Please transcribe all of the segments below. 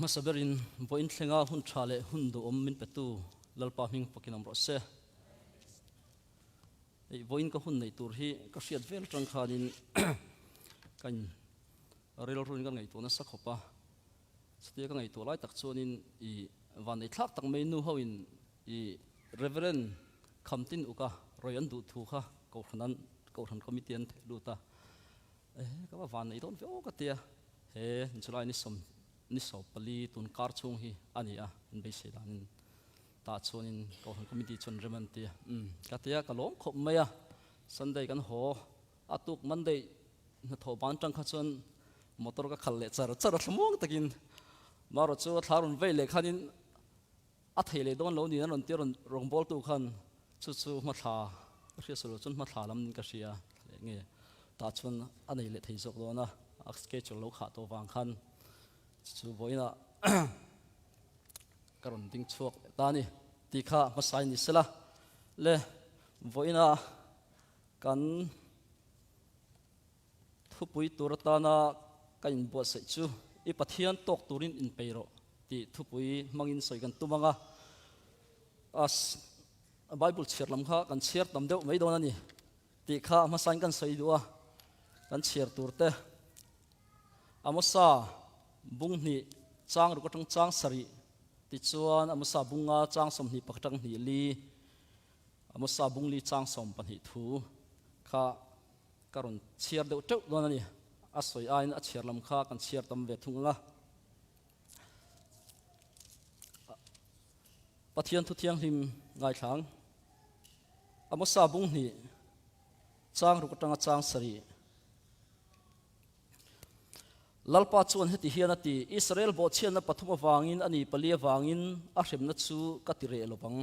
masaberin boin thlenga hun thale hun do om min petu lalpa ming pakinam ro se ei boin ka hun nei tur hi ka hriat vel tang khanin kan rel run ka ngai to na sakhopa stia ka ngai to lai tak chuanin I van nei thlak tak mai nu hoin I reverend khamtin uka royan du thu kha ko khan committee an lu ta ka van nei don veo ka tia he chulai ni so pali tun kar chung hi ania in be se dan ta chuanin ko han committee chon reman ti ka tia ka lom khop maya sunday kan ho atuk monday na tho ban tang kha chon motor ka khal le char thmong takin maro chu tharun ve le khanin a theile don lo ni na ron ti ron rong bol tu khan chu ma tha ria solo chun ma tha lam ka ria nge ta chun anei le thei jok do na a schedule lo kha to wang khan chu boina karon ding chuak ta ni ti kha ma sai ni sela le voina kan thupui turata na kan bo se chu I pathian tok turin in peiro ti thupui mangin soi kan tumanga as bible chirlam kha kan chiar tam deuh mai don ani ti kha ma san kan soi duwa kan chiar turte amosa bung ni chang ru ko tang chang sari ti chuan amosa bunga chang som ni paktang ni li amosa bung li chang som pan hi thu kha karon chiar deuh teuh don ani asoi ain a chiarlam kha kan chiar tam ve thunga pathian thu thiang him ngai thang amosa bung ni chang ru ko tang chang sari lalpa chuan heti hian ati Israel bo chian na pathuma wangin ani palia wangin a hremna chu katire lopang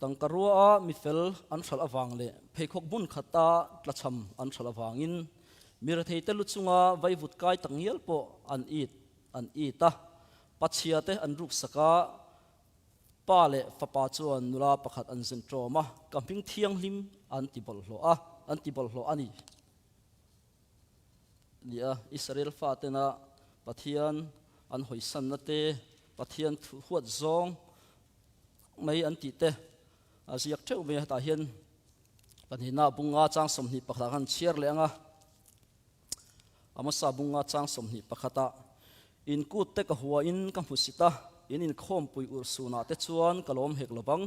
tangkarua mifel an thal awang le phekhok bun khata tlacham an thal awangin mir thei te luchunga vaivut kai tangial po an ta pachia te an ruk saka pa le fapa chuan nula pakhat an zen troma camping thiang hlim an tibol hlo ani nia Israel fa te na pathian an hoisan na te pathian huat zong mai an ti te aziak theu me ta hian panhina bunga chang som ni pakha han chiar lenga amasa bunga chang som ni pakhata in kut te ka huwa in ka husita in khom pui ur suna te chuan kalom hek lobang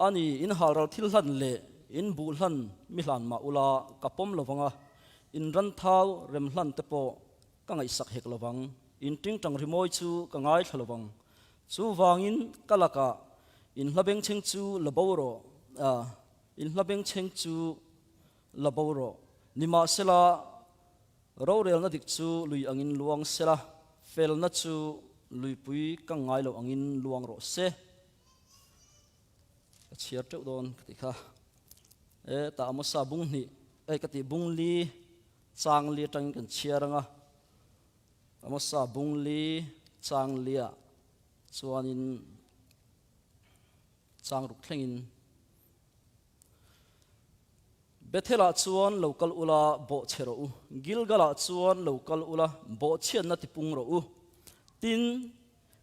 ani in halral thil hlan le in bul hlan mi hlan ma ula kapom lowanga in ran thau rem hlan te po ka ngai sak hek lowang in ting tang rimoi chu ka ngai thlowang chu wangin kalaka in hlabeng cheng chu laboro in hlabeng cheng chu laboro nima sela rorel na dik chu lui angin luang sela fel na chu lui pui ka ngai lo angin luang ro se chiar teu don katika ta amosa bung ni kati bung li chang li tang kan chiaranga amosa bung li chang lia chuanin chang ruk thlengin Bethela chuan local ula bo chero Gilgala chuan local ula bo chian na tipung ro tin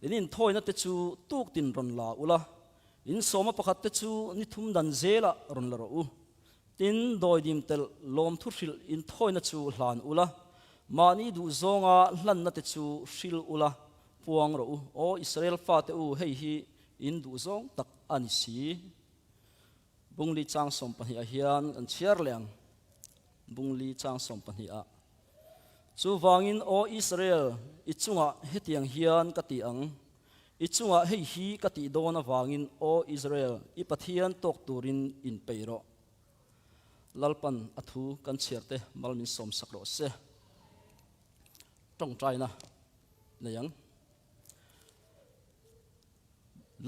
in thoi na te chu tuk tin ron la ula in soma pakhat te chu ni thum dan zela ron la ro tin doi dim tel lom thu hril in thoi na chu hlan ula mani du zonga hlan na te chu hril ula puang ro o Israel fa te hei hi in du zong tak ani si bungli chang som pahia hian an chiar leng bungli chang som pahia chu wangin o Israel ichunga hetiang hian kati ang ichunga hei hi kati dona wangin o Israel I pathian tok turin in peiro lalpan athu kan chiarte malmin som sakro se tong trai na nayang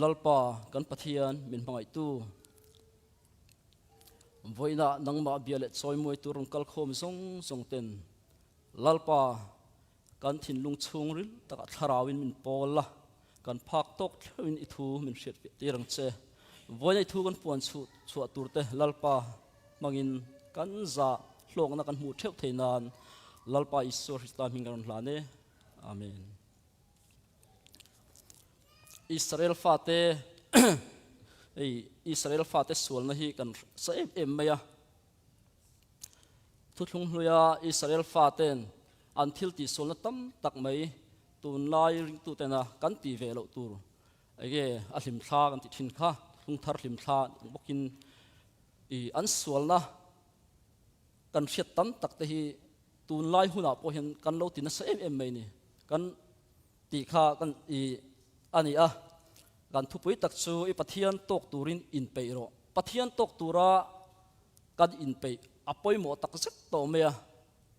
lalpa kan pathian min mangai tu voina nangma biale choi moi turung kal khom zong ten lalpa kan thin lung chungril taka tharawin min polla kan phak tok thewin ithu min hriat tirang che voina thu kan puan chu turte lalpa mangin kan za hlong na kan mu theu theinan lalpa isor Krista mingaron hlane amen อิสราเอลฟาเตอิสราเอลฟาเตส่วนนั้นที่กันเสียไม่อะทุกทุกเรื่องอิสราเอลฟาเตนอันทิลติส่วนนั้นตั้มตักไม่ตัวนายริงตัวเตนะกันตีเวลตัวไอ้เงี้ยอัลลิมทากันติชินข้าทุ่งทาร์ลิมทาบุกินอันส่วนนะกันเสียตั้มตักแต่ที่ตัวนายหุ่นอ่ะพอเห็นกันเราตินะเสียไม่นี่กันตีข้ากันอันนี้อ่ะกันทุบไปตักซูปัทยันตกตูรินอินเปโรปัทยันตกตูระกันอินเปอปอยหมอตักสักโตเมีย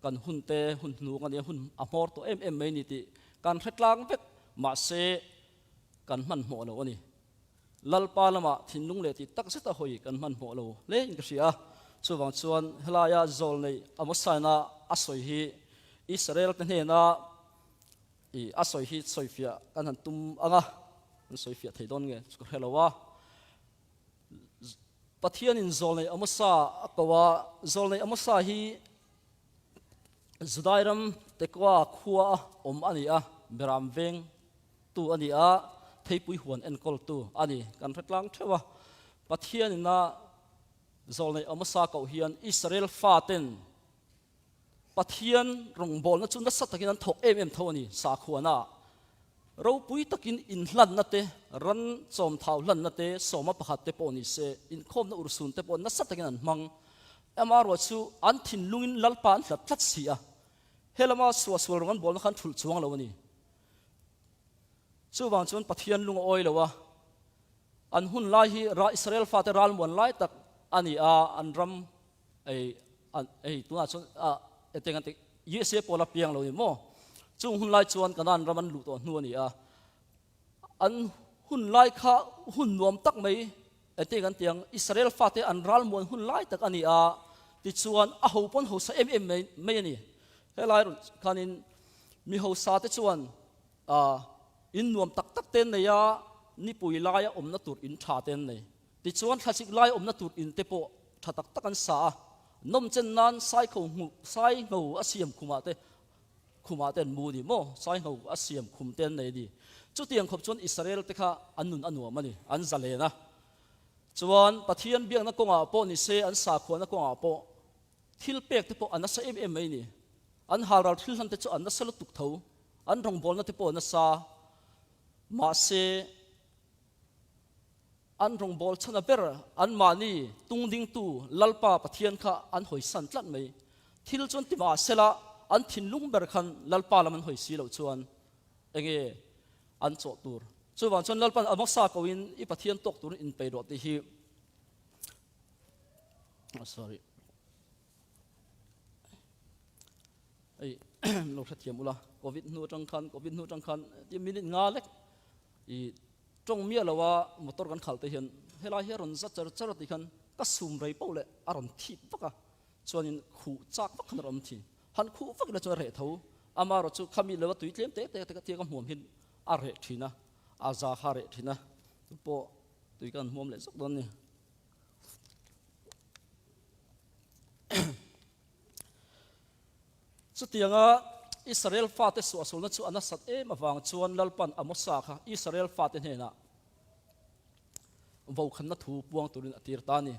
กันหุ่นเตหุ่นหนูกันเนี่ยหุ่นอมอร์ตัวไม่นี่ติกันเฮ็ดลางเวกมาเซกันมันหมอเราอันนี้ลัลปาลมาทิ้งลุงเลติตักสักตะหอยกันมันหมอเราเล่นก็เสียส่วนส่วนเฮลายาโซลในอมุสานาอัศวิฮีอิสราเอลกันเห็นนะอัศวิฮีสอยฟิอากันหันตุ้มอ่ะสอยฟิอาไทยดอนไงสุดเฮลาวะปัทยันอินโซลในอมุสาก็ว่าโซลในอมุสาฮีจุดได้รำแต่ว่าขัวอันนี้อ่ะเบรามเวงตัวอันนี้อ่ะเทปุยหวนเอ็นกอลตัวอันนี้กันรักลังเทว่าปัทยันน่ะโซลในอมุสาเกาเฮียนอิสราเอลฟาเตนปัทยันรงบอลนั่นจุดนั้นสัตว์กินนั้นถกเท่านี้สาขวน่ะเราปุยตะกินอินลันนั่นเตรันจอมเท้าลันนั่นเตสมประหัตเตปอนิเซอินคมนั่นอุรสุนเตปอนนั่นสัตว์กินนั้นมังมารัวชูอันทินลุงอินลัลปานหลับทัดเสียเฮลมาสวสวรงกันบอลนันทุลชวงเราวันนี้สู้บางชนปัทยันลุงอ้อยเลยวะอันหุ่นไล่ฮิราอิสราเอลฟาเตรัลมวนไล่ตักอันนี้อันรำตัวนั้นชนเต็งกันติเยสเซปอลาเปียงเราเนี่ยโม่จุงหุ่นไล่ชวนกันนั่นรำมันหลุดตัวนัวนี่อันหุ่นไล่ข้าหุ่นรวมตักไม่เต็งกันเตียงอิสราเอลฟาเตอันรัลมวนหุ่นไล่ตักอันนี้ติดชวนหูปนหูสไม่นี่เฮลัยคันินมีหูสาติชวนอินรวมตักเต้นเนี่ยนี่ปุยไล่นัตุรอินชาเต้นเนี่ยติดชวนทัศน์ไล่นัตุรอินเตโปถ้าตักกันสานมเจนนั้นใส่งูอาเซียมคุมาเตนมูดิโมใส่งูอาเซียมคุมเต้นเลยดิจุดที่ยังขบชนอิสราเอลติค่ะอันนุนอันหัวมันนี่อันจะเลยนะชวนปะเทียนเบียงนักกงอาโปนิเซอันสาขวนักกงอาโปทิลเปกติโปอันนั้นเอ็มไม่นี่อันฮาราทิลทันเตจอันนั้นสลุตุกเท้าอันรองบอลนักติโปอันนั้นสามาเซอันรองบอลชนะเบอร์อันมานี่ตุงดิ้งตูลัลปาปะเทียนค่ะอันหอยสันตลัดไม่ทิลจนติมาเซละอันทินลุงเบอร์คันลัลปาละมันหอยสีเหล่าชวนเองอันโจตูร์ส่วนชนลัลปาอันมักซากวินอีปะเทียนตกตูร์อินไปรอติฮีsorry เราเทียมอุละโควิดนูจังคันที่มินิงาเล็กจงเมียเราว่ามอเตอร์กันขัลเทียนเฮลาเฮรอนจัดติกันก็สุ่มไรเป้าเลยอารมณ์ทิพย์ก็ส่วนขู่จากฟักขนมทีหันขู่ฟักเลยจนเระเท้าอามาเราจูขมิเลวตุยเลี้ยงเตะก็ห่วงหินอาเระทีนะอาซาฮาเระทีนะตุปตุยกันห่วงเลยสักตอนนี้สุดที่ยังอิสราเอลฟาเตสวสุนัตสุอันนัสัตมาฟังชวนลัลปันอมสาค่ะอิสราเอลฟาเตเฮนะว่าขันนัทูปวงตุลินอติรตานี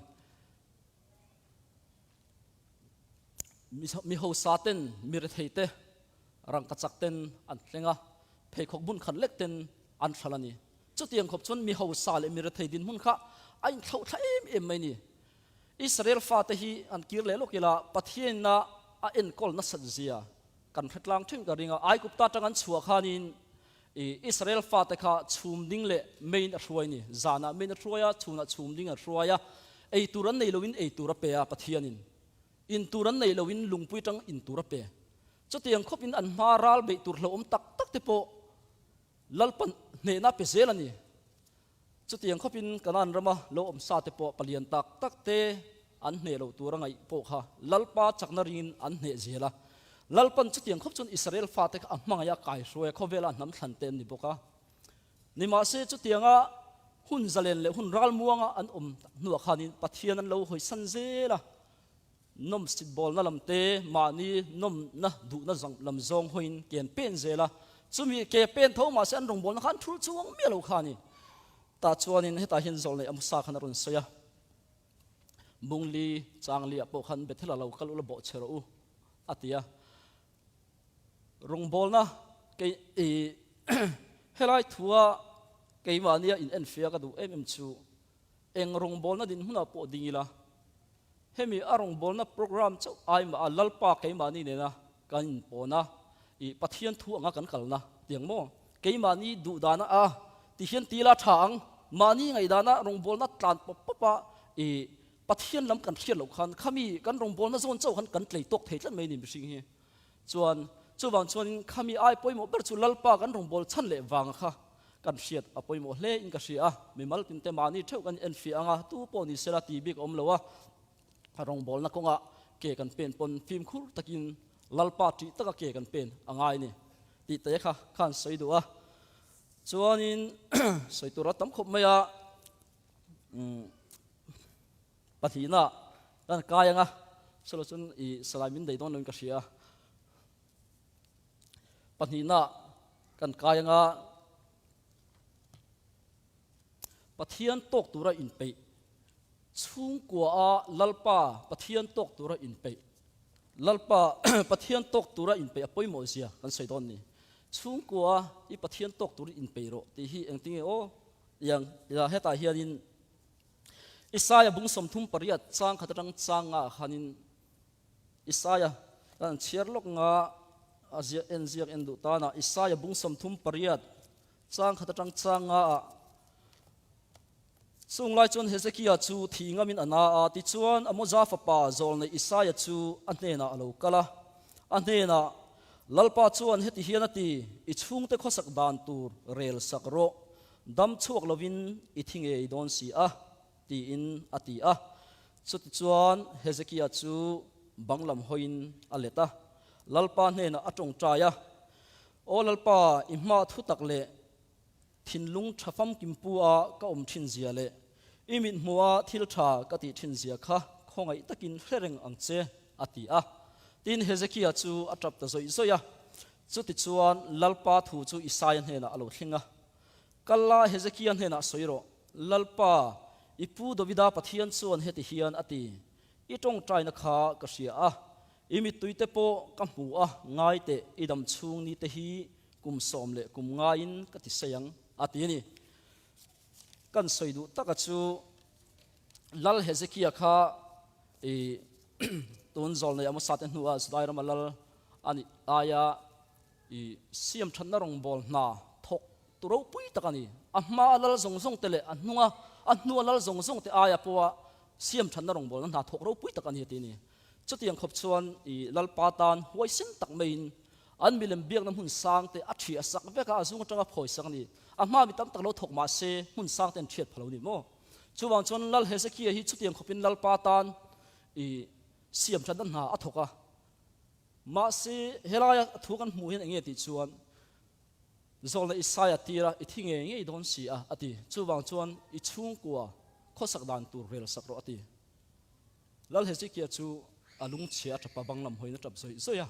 มีหูซาเตนมีรถเฮเตรังกัจจักเตนอันเลงะเพยขบบุญขันเล็กเตนอันฟลานีจุดที่ยังขบชนมีหูซาเลมีรถเฮดินหุ่นค่ะไอ้เท่าไม่นี่อิสราเอลฟาเตฮีอันกิรเลโลกิลาปะเทียนนะเอ็นกอลนัสเซียกันพัดลางทุ่งกระดิ่งไอ้กุปตาจังกันชัวขานินอิสราเอลฟาเตค่ะชุมดิ้งเล่ไม่นรวยนี่จานะไม่นรวยชุมดิ้งรวยไอตุรันในโลวินไอตุระเปียปะเทียนินอินตุรันในโลวินลุงปุยจังอินตุระเปียจุดที่ยังคบอินอันมาราลเบตุระอมตักเตโปลัลปันเนน่าเปเซลันนี่จุดที่ยังคบอินกันนั่นระมาโลอมซาเตโปปเลียนตักเตอันเนโลตัวรังไอโปค่ะลัลปาจักนารินอันเนเจละลัลปันจุดยังคบจนอิสราเอลฟาเตกอัมมังยาไก่รวยเขาเวลาน้ำทันเต็มนี่บอกว่านี่มาเสียจุดยังหุ่นเจริญเลยหุ่นรัลมัวงอันหนวกขานินปัทเทียนันเราหอยสันเจละนมสิบบอลนั่นลำเตมานี่นมนะดูนะจังลำซองหอยเกียนเป็นเจละ chumi ke pen tho ma san rong bol na khan thul chuang mi lo khani ta chuanin heta hin zol nei amsa khan ron soya mungli changli apo khan bethela lo kal ul bo chero u atia rong bol na ke e helai thua ke mania in enfia ka du chu eng rong bol na din huna po dingila hemi arong bol na program chu ai ma lalpa ke mani ne na kan pona i pathian thu anga kan kalna tiang mo ke mani du dana a ti hian tila thang mani ngai dana rong bol na tlan pa i pathian lam kan khial lo khan khami kan rong bol na zon chau khan kan tlei tok thei tlan mai ni bising hi chuan chuwang chuan khami ai poimo ber chu lalpa kan rong bol chan le wang kha kan hriat a poimo hle in ka hria mi mal tin te mani theu kan en fi anga tu po ni sela ti big om lowa rong bol na konga ke kan pen pon phim khur takin lalpa ti taka ke kan pen angai ni ti te kha khan sei do a chuanin sei tu ra tam khop maya pathina kan kayanga solo chun i salamin dei don lon ka hria pathina kan kayanga pathian tok tura in pe chung kwa a lalpa pathian tok tura in pe lalpa pathian tok tura in pe apoi mo sia kan sei don ni chung kwa i pathian tok tura in pe ro ti hi engting o yang ya heta hianin Isaya bung som thum pariat chang khatrang changa khanin Isaya kan cherlok nga azia enziak endu ta na Isaya bung som thum pariat chang khatrang changa sung lai chuan Hezekiah chu thingamin ana a ti chuan amoza fa zol nei Isaiah chu anena alo kala anena lalpa chuan heti hianati I chung te khosak dan tur rel sakro dam chuak lovin I thinge don si a ti in ati a chuti chuan Hezekiah chu banglam hoin aleta lalpa hena atong traya o lalpa imma thutak le thinlung thafam kimpua ka thin zia le imin muwa thil tha ka ti thin zia kha khongai takin hlereng angche ati a tin Hezekiah chu atrap ta zoi zoya chuti chuan lalpa thu chu Isaiah hena alo thlinga kalla Hezekiah hena soiro lalpa ipu dovida pathian chuan heti hian ati itong traina kha ka hria a imi tuite po ka hmu a ngai te idam chung ni te hi kum som le kum ngain ka ti sayang ati ni kan soidu taka chu lal Hezekiah kha e tun zol nei amo saten huwa sdai ramalal ani aya I siam thanna rong bol na thok turo pui takani ahma lal zongzong tele anunga annu lal zongzong te aya powa siam thanna rong bol na thok ro pui takani ti ni chutiang khop chuan I lal patan huai sin tak mein an milem biak nam hun sang te athi asak veka azung tanga phoi sang ni ahma mi tam tak lo thok ma se hun sang ten thiet phalo ni mo chuwang chon lal Hezekiah hi chutiang khopin lal patan I siam than na athoka ma se helaya thukan mu hen enge ti chuan zol na Isaiah tira I thinge nge don si a ati chuwang chuan I chung kwa khosak dan tur rel sakro ati lal Hezekiah chu alung chia thapa banglam hoina tap soi soya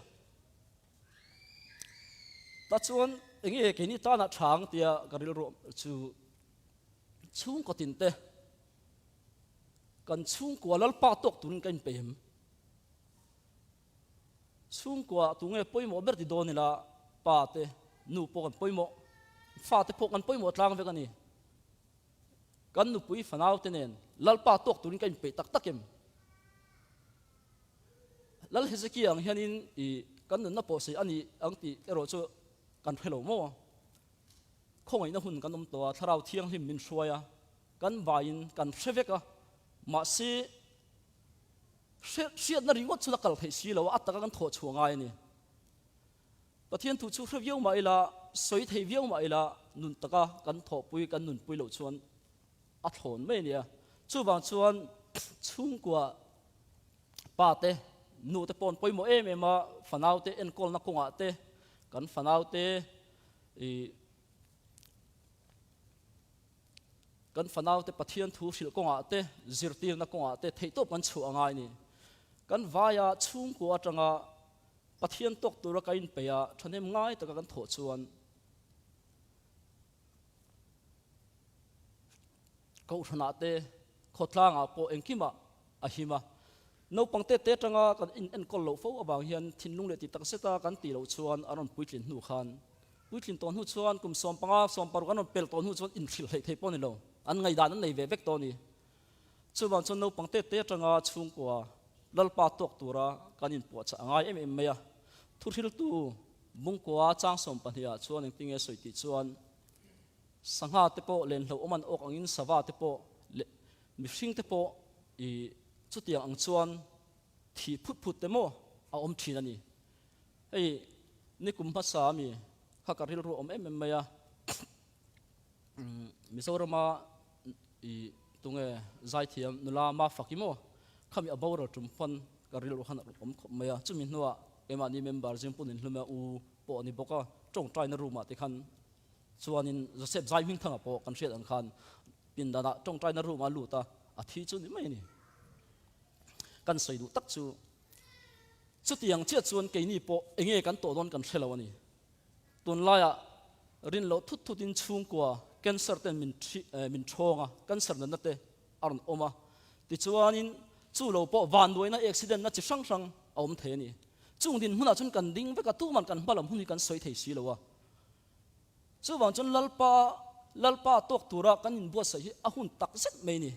ta chuan enge ke ni ta na thang tia karil ro chu chung ko tin te kan chung kwa lal pa tok tun kan pem chung kwa tunge poimo berti donila pa te nu po kan poimo fa te po kan poimo tlang ve kani kan nu pui fanau tenen lal pa tok tun kan pe tak takem lal Hezekiah ang hianin I kan na po se ani ang ti ero chu kan phelo mo khongai na hun kan om to tharau thiang him min hruaya kan vain kan hreveka ma se hriat na ringot chula kal thei si lo ataka kan tho chuangai ni pathian thu chu hreviau ma ila soi thei viau ma ila nun taka kan tho pui kan nun pui lo chuan a thon me nia chuwang chuan chung kwa pa te nu te pon poimo em ema fanau te en kol na konga te kan fanau te kan fanau te pathian thu sil konga te zirtir na konga te theitop kan chu angai ni kan vaya chung ko atanga pathian tok tura kain peya thanem ngai taka kan tho chuan kau thana te khotlang a po engkima ahima no pangte te tanga kan in kol lo fo awang hian thinlung le ti tak seta kan ti lo chuan aron puitlin nu khan puitlin ton hu chuan kum som panga som paru kan pel ton hu chuan in thil thei thei pon lo an ngai dan an nei ve vek to ni chuwan chon no pangte te tanga chung kwa lalpa tok tura kan in po cha angai em meya thurhil tu mung kwa chang som pahia chuan eng tinge soiti chuan sangha te po len lo oman ok angin sawa te po mi hring te po I chutiang ang chuan thi phut te mo a om thin ani ei ni kum pha sa mi khakaril ro om em maya Mizorama I tunge zai thiam nula ma fakimo khami abawr tumpan karil ro khan om maya chumin nuwa ema ni member jim punin hluma u po ni boka tong trai na ruma te khan chuanin Joseph zai ming thanga po kan hriat an khan pin dana tong trai na ruma lu ta a thi chu ni mai ni kan soi du tak chu tiang chia chuan ke ni po enge kan to don kan threlo ani tun laya rin lo thut in chung kwa cancer ten min thonga cancer na te aron oma ti chuanin chu lo po van doina accident na chi sang sang om the ni chung din huna chun kan ding veka tu man kan balam huni kan soi thei si lowa chu wang chun lalpa tok tura kan in bo sai a hun tak zet mai ni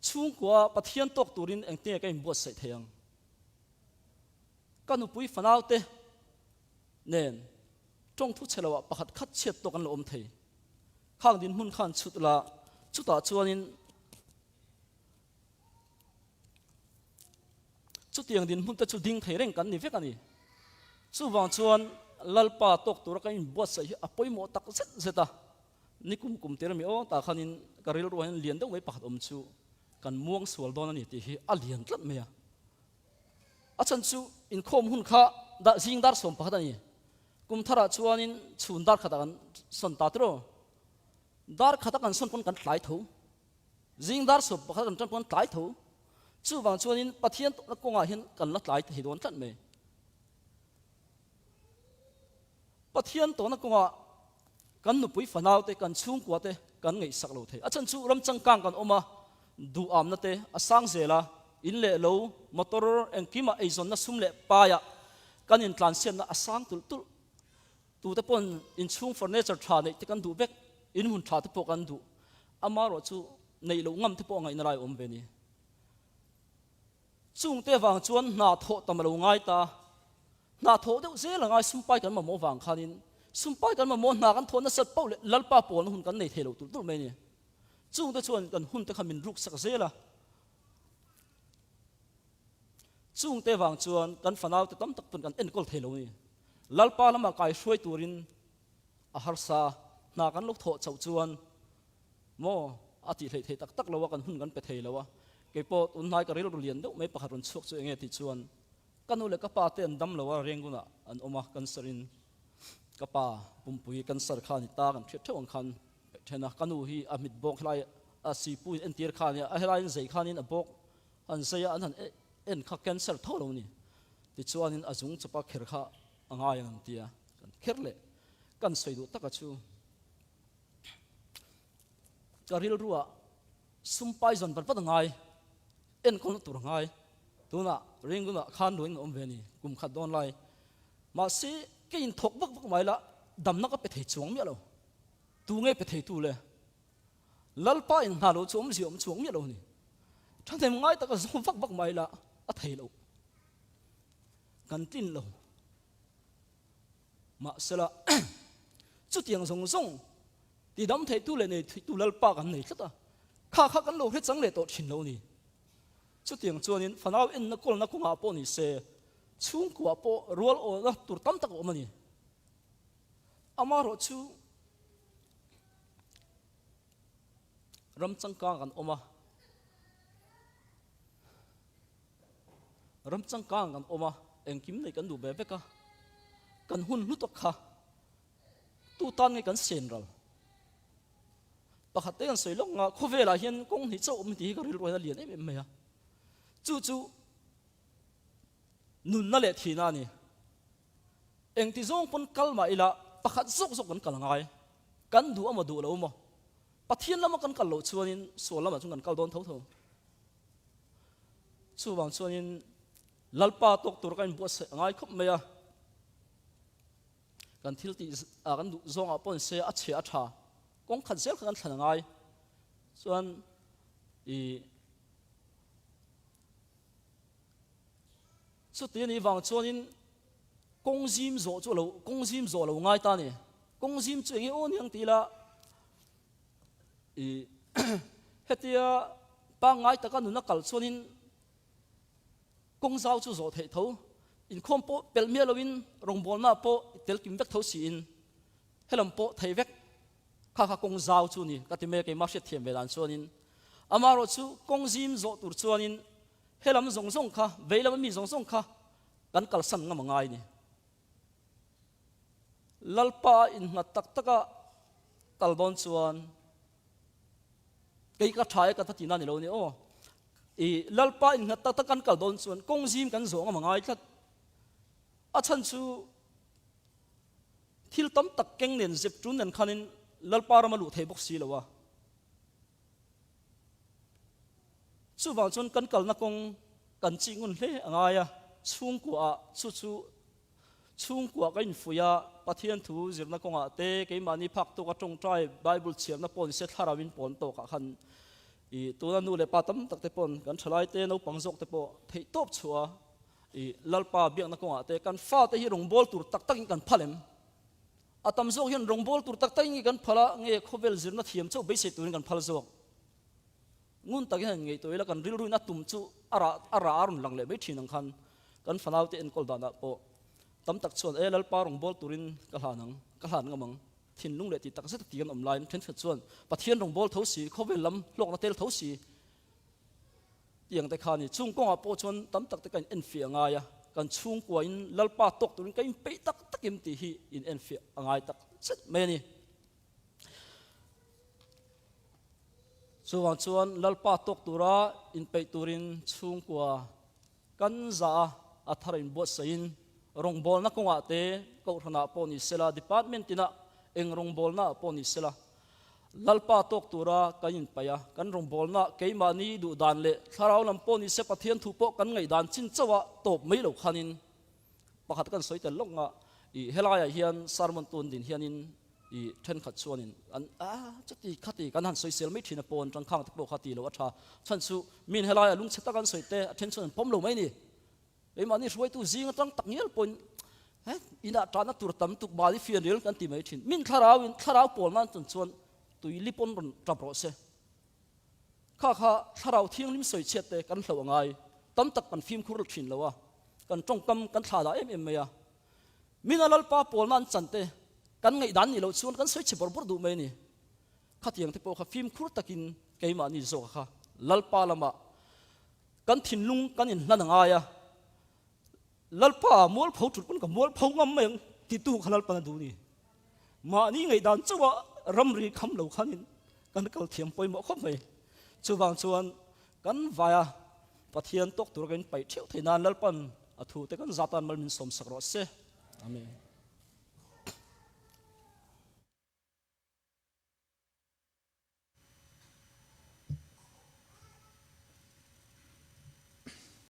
chung kwa pathian tok turin engte ka in bo sai theyang kanu pui fanau te nen tong thu chelawa pakhat khat chet to kan lo om thei khang din hun khan chutla chuta chuanin chutiang din hun ta chu ding thei reng kan ni vek ani chu wang chuan lalpa tok tur ka in bo sai apoi mo tak zet zeta nikum ter mi o ta khanin karil ro hen lian deuh mai pakhat om chu kan muang sual don ani ti hi alian tlat meya achan chu in khom hun kha da jing dar som pakhat ani kum thara chuanin chhun dar khata kan son ta tro dar khata kan son pon kan tlai tho jing dar som pakhat kan pon tlai tho chu wang chuanin pathian to ko nga hin kan la tlai thei don tlat me pathian to na ko nga kan nu pui fanau te kan chung kwa te kan ngei sak lo the achan chu ram chang kang kan oma du am na te asang zela in le lo motor engkima eizon na sumle paya kan in tlansian na asang tul tu te pon in chung furniture tha nei te kan du bek in hun tha te po kan du amaro chu nei lo ngam te po ngai na rai om ve ni chung te wang chuan na tho tam lo ngai ta na tho deuh zel ngai sumpai kan ma mo wang khanin sumpai kan ma mo na kan thona sat pau lalpa pol hun kan nei thelo tul mai ni chung te chuan kan hun te khamin ruk sak zela chung te wang chuan kan fanau te tam tak pun kan en kol thelo ni lalpa lama kai hruai turin a harsa na kan lok tho chau chuan mo ati thei tak tak lawa kan hun kan pe thei lawa ke po un nai ka rel lian deuh mai pakharun chuk chu enge ti chuan kanu le ka pa te an dam lawa renguna an oma kan sarin ka pa pumpui kan sar khan ta kan thet thong khan thena kanu hi amit bok lai a si pu en tir khan ya a helai zei khan in a bok an zeya an en kha cancer tholo ni ti chuan in azung chapa kher kha anga yang tia kan kherle kan soidu taka chu karil ruwa sumpai zon par pat ngai en kon tur ngai tuna ringuna khan doing om veni kum khat don lai ma si ke in thok bak mai la dam na ka pe thei chuang mi lo tu nge pe thei tu le lalpa in ha lo chom si om chuang mi lo ni than them ngai ta ka zum vak bak mai la a thei lo kan tin lo ma sela chu tiang song song ti dam thei tu le nei tu lalpa kan nei thata kha kan lo he chang le to thin lo ni chu tiang chuanin fanau in na kol na kunga po ni se chung kwa po rol o na tur tam tak o mani amaro chu ram changka kan oma ram changka kan oma engkim nei kan du be beka kan hun lu tok kha tu tan ngai kan senral pakhat te kan soilong nga khovela hian kong ni chau om ti ka ril roi na lian em me ya chu nun na le thina ni engti zong pon kalma ila pakhat zok kan kalangai kan du ama du lo mo pathian lama kan kal lo chuanin so lama chung kan kal don tho tho chu wang chuanin lalpa tok tur kan bo se ngai khop meya kan thil ti a kan du zong a pon se a che a tha kong khat zel kan thlan ngai chuan i chu ti ni wang chuanin kong jim zo lo ngai ta ni kong jim chu nge on yang ti la i hetia pa ngai ta kan nu na kal chuanin kong zau chu zo thei tho in khom po pel mia lovin rong bol na po tel kim vek tho si in helam po thei vek kha kong zau chu ni ka ti me ke ma hret thiam ve dan chuanin amaro chu kong jim zo tur chuanin helam zong zong kha veilam mi zong zong kha kan kal san nga mangai ni lalpa in nga tak taka kal don chuan kei ka thai ka thati na ni lo ni o i lalpa in nga tak tak kan kal don chuan kong jim kan zo nga mangai thlat a chan chu thil tam tak keng nen zep tun nen khanin lalpa rama lu thei bok si lawa chu wang chon kan kal na kong kan chi ngun hle angaya chung kwa chung kwa ka in fuya pathian thu zirna konga te ke mani phak to ka tong trai bible chiam na pon se tharawin pon to ka khan i tuna nu le patam tak te pon kan thalai te no pangjok te po thei top chua i lalpa biak na konga te kan fa te hi rong bol tur tak tak kan phalem atam zo hian rong bol tur tak tak kan phala nge khovel zirna thiam chau be se turin kan phal zo ngun tak hian nge toila kan ril ruina tum chu ara arun lang le be thin ang khan kan fanau te en kol dana po tam tak chuan lalpa rong bol turin ka hlan ngamang thin lung le ti tak zet ti kan online then khat chuan pathian rong bol tho si khovel lam lok na tel tho si tiang te khani chung konga po chuan tam tak te kan en fi anga ya kan chung kwa in lalpa tok turin kain pe tak takim ti hi in en fi angai tak set me ni chuan chuan lalpa tok tura in pe turin chung kwa kan za a tharin bo sain rong bol na konga te ko thana po ni sela department tina eng rong bol na po ni sela lalpa tok tura kain paya kan rong bol na keima ni du dan le tharau lam po ni se pathian thu po kan ngai dan chin chawa top mai lo khanin pakhat kan soitel longa i helaya hian sarmon tun din hianin i then khat chuanin an chati khati kan han social mai thina pon tang khang te po khati lo atha chan chu min helaya lung cheta kan soite attention pom lo mai ni ei mani ruai tu zing tang tak ngel pon ina tana tur tam tuk bali fian rel kan ti mai thin min tharau pol man chun chuan tui lipon ron trapro se kha tharau thiang lim soi chet te kan hlo angai tam tak kan phim khur thin lowa kan tong kam kan thla em meya min alal pa pol man chante kan ngai dan ni lo chuan kan soi che bor du mai ni khatiang te po kha phim khur takin keima ni zo kha lalpa lama kan thin lung kan in hlan angaya lalpa mol phau tut kun ka mol phau ngam meng ti tu khalal pa du ni ma ni ngai dan chuwa ramri kham lo khanin kan kal thiam poi mo khom mai chuwang chuan kan vaya pathian tok tur kan pai theu theina lalpan athu te kan zatan mal min som sakro se amen